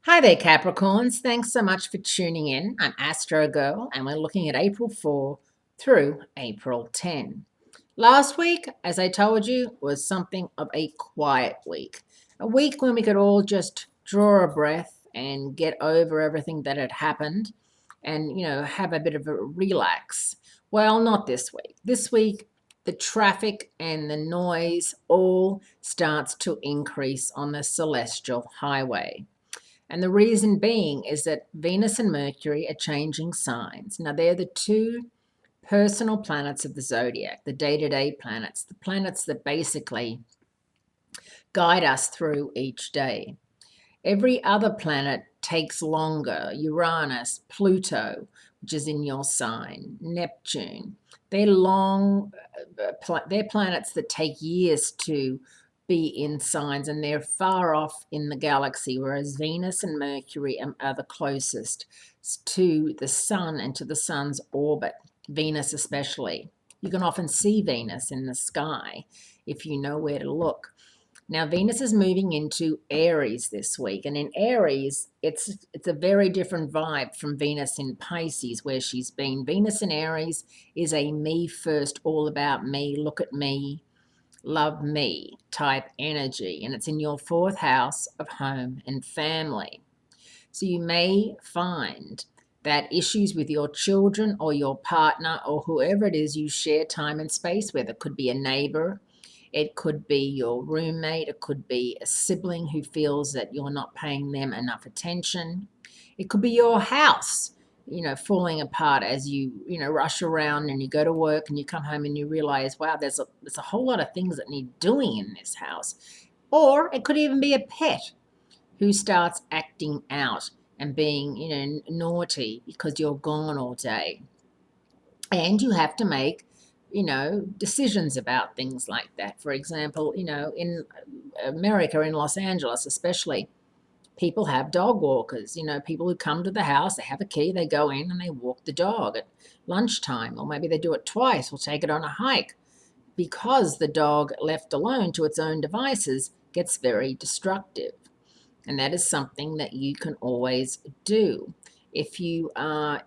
Hi there, Capricorns. Thanks so much for tuning in. I'm Astrogirl, and we're looking at April 4 through April 10. Last week, as I told you, was something of a quiet week. A week when we could all just draw a breath and get over everything that had happened and, have a bit of a relax. Well, not this week. This week, the traffic and the noise all starts to increase on the celestial highway. And the reason being is that Venus and Mercury are changing signs. Now, they're the two personal planets of the zodiac, the day to day planets, the planets that basically guide us through each day. Every other planet takes longer. Uranus, Pluto, which is in your sign, Neptune. They're they're planets that take years to be in signs, and they're far off in the galaxy, whereas Venus and Mercury are the closest to the sun and to the sun's orbit, Venus especially. You can often see Venus in the sky if you know where to look. Now, Venus is moving into Aries this week, and in Aries, it's a very different vibe from Venus in Pisces, where she's been. Venus in Aries is a me first, all about me, look at me, love me type energy, and it's in your fourth house of home and family. So you may find that issues with your children or your partner or whoever it is you share time and space with, it could be a neighbor, it could be your roommate, it could be a sibling who feels that you're not paying them enough attention. It could be your house, falling apart as you rush around and you go to work and you come home and you realize, wow, there's a whole lot of things that need doing in this house. Or it could even be a pet who starts acting out and being, naughty because you're gone all day. And you have to make, decisions about things like that. For example, in America, in Los Angeles especially, people have dog walkers, people who come to the house, they have a key, they go in and they walk the dog at lunchtime, or maybe they do it twice or take it on a hike, because the dog left alone to its own devices gets very destructive. And that is something that you can always do. If you are,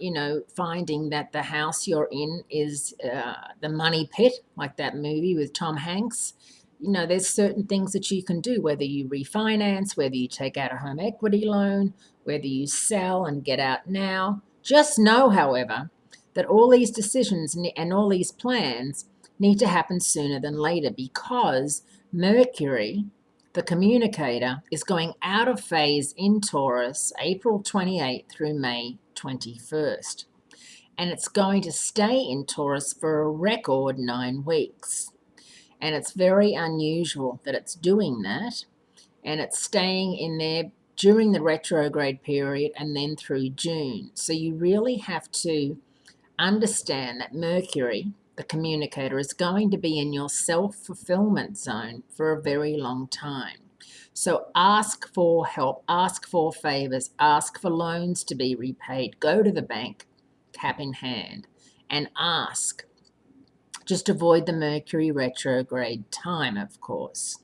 finding that the house you're in is the money pit, like that movie with Tom Hanks, there's certain things that you can do, whether you refinance, whether you take out a home equity loan, whether you sell and get out now. Just know, however, that all these decisions and all these plans need to happen sooner than later, because Mercury, the communicator, is going out of phase in Taurus April 28th through May 21st. And it's going to stay in Taurus for a record 9 weeks. And it's very unusual that it's doing that. And it's staying in there during the retrograde period and then through June. So you really have to understand that Mercury, the communicator, is going to be in your self-fulfillment zone for a very long time. So ask for help, ask for favors, ask for loans to be repaid. Go to the bank, cap in hand, and ask. Just avoid the Mercury retrograde time, of course.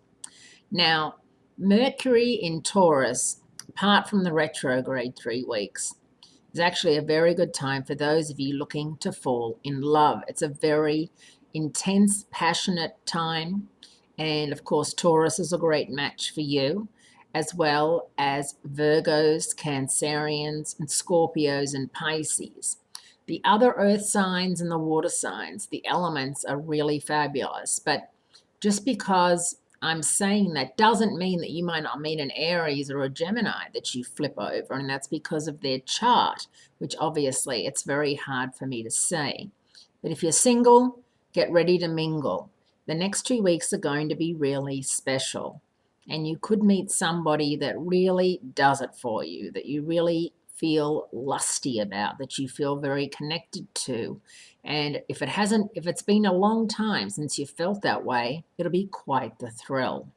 Now, Mercury in Taurus, apart from the retrograde 3 weeks, is actually a very good time for those of you looking to fall in love. It's a very intense, passionate time. And of course, Taurus is a great match for you, as well as Virgos, Cancerians, and Scorpios and Pisces. The other earth signs and the water signs, the elements are really fabulous. But just because I'm saying that doesn't mean that you might not meet an Aries or a Gemini that you flip over, and that's because of their chart, which obviously it's very hard for me to say. But if you're single, get ready to mingle. The next 2 weeks are going to be really special, and you could meet somebody that really does it for you, that you really feel lusty about, that you feel very connected to. And if it's been a long time since you felt that way, it'll be quite the thrill.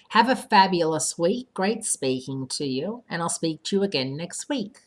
Have a fabulous week. Great speaking to you, and I'll speak to you again next week.